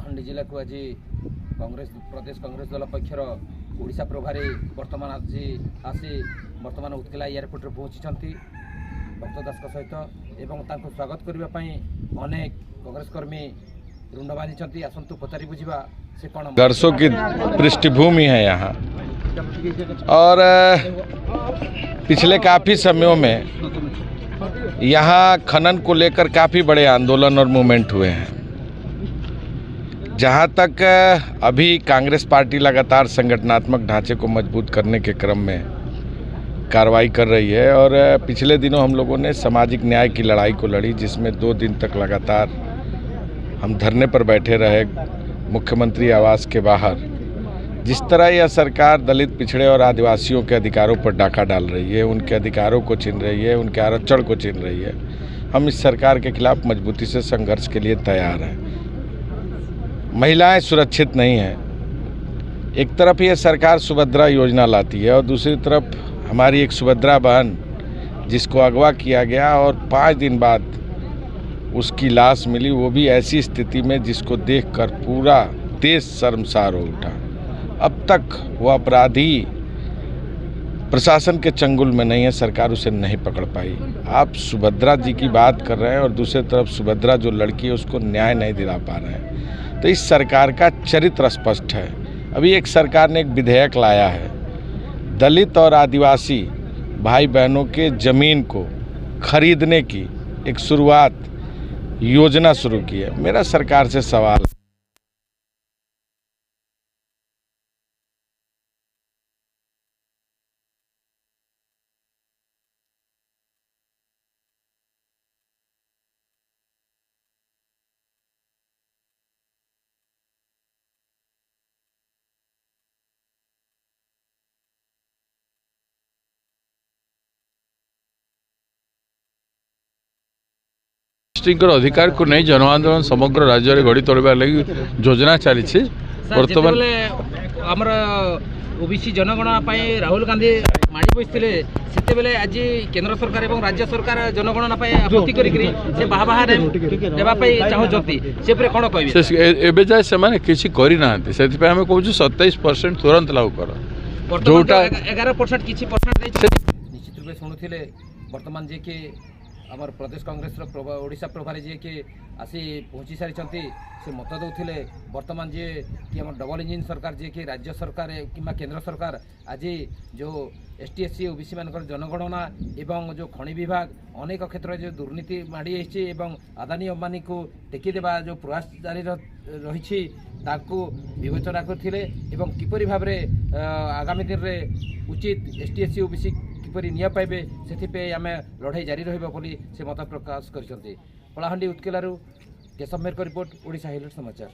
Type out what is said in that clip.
कलाहांडी जिला को आज कांग्रेस प्रदेश कांग्रेस दल पक्षर ओडिशा प्रभारी वर्तमान आज आसी वर्तमान उत्कला एयरपोर्ट रे पहुंची भक्त दास सहित एवं स्वागत करने अनेक कांग्रेस कर्मी रुंड बांधी आसतु पचारि बुझा से कौन दर्शकों की पृष्ठभूमि है यहाँ और पिछले काफ़ी समयों में यहाँ खनन को लेकर काफ़ी बड़े आंदोलन और मूवमेंट हुए हैं। जहाँ तक अभी कांग्रेस पार्टी लगातार संगठनात्मक ढांचे को मजबूत करने के क्रम में कार्रवाई कर रही है और पिछले दिनों हम लोगों ने सामाजिक न्याय की लड़ाई को लड़ी, जिसमें 2 दिन तक लगातार हम धरने पर बैठे रहे मुख्यमंत्री आवास के बाहर। जिस तरह यह सरकार दलित, पिछड़े और आदिवासियों के अधिकारों पर डाका डाल रही है, उनके अधिकारों को छीन रही है, उनके आरक्षण को छीन रही है, हम इस सरकार के खिलाफ मजबूती से संघर्ष के लिए तैयार हैं। महिलाएं सुरक्षित नहीं हैं। एक तरफ ये सरकार सुभद्रा योजना लाती है और दूसरी तरफ हमारी एक सुभद्रा बहन जिसको अगवा किया गया और 5 दिन बाद उसकी लाश मिली, वो भी ऐसी स्थिति में जिसको देखकर पूरा देश शर्मसार हो उठा। अब तक वो अपराधी प्रशासन के चंगुल में नहीं है, सरकार उसे नहीं पकड़ पाई। आप सुभद्रा जी की बात कर रहे हैं और दूसरी तरफ सुभद्रा जो लड़की है उसको न्याय नहीं दिला पा रहे हैं। तो इस सरकार का चरित्र स्पष्ट है। अभी एक सरकार ने एक विधेयक लाया है, दलित और आदिवासी भाई बहनों के ज़मीन को खरीदने की एक शुरुआत योजना शुरू की है। मेरा सरकार से सवाल अधिकार को नहीं जन आंदोलन समग्र राज्य में गढ़ी तोड़वा लगी योजना चली बर्तमान आमर ओबीसी जनगणना राहुल गांधी माड़ी बसते से आज केंद्र सरकार और राज्य सरकार जनगणना आपत्ति कर बाहा चाहती से कौन कहे जाए से किसी करना से कहूँ 27% तुरंत लागू कर जोटा 11% किसी परसेंट निश्चित रूप शुणुले बर्तमान जी कि आमर प्रदेश कांग्रेस ओडिशा प्रभारी जी कि आसी पहुँची सारी से मत दौले बर्तमान जी कि आम डबल इंजिन सरकार जी कि राज्य सरकार कि केंद्र सरकार आज जो ST SC ओबीसी मान जनगणना एवं जो खनि विभाग अनेक क्षेत्र में जो दुर्नीति माड़ी एवं अदानी अंबानी को टेकी देवा जो प्रयास जारी रही विवेचना करते किपरि भाव आगामी दिन में उचित ST SC ओबीसी किपरि निया पाइबे से आम लड़ाई जारी रहिबा बोली से मत प्रकाश कर। कलाहांडी उत्केलारू केशव मेहर रिपोर्ट, ओडिशा हाइलाइट समाचार।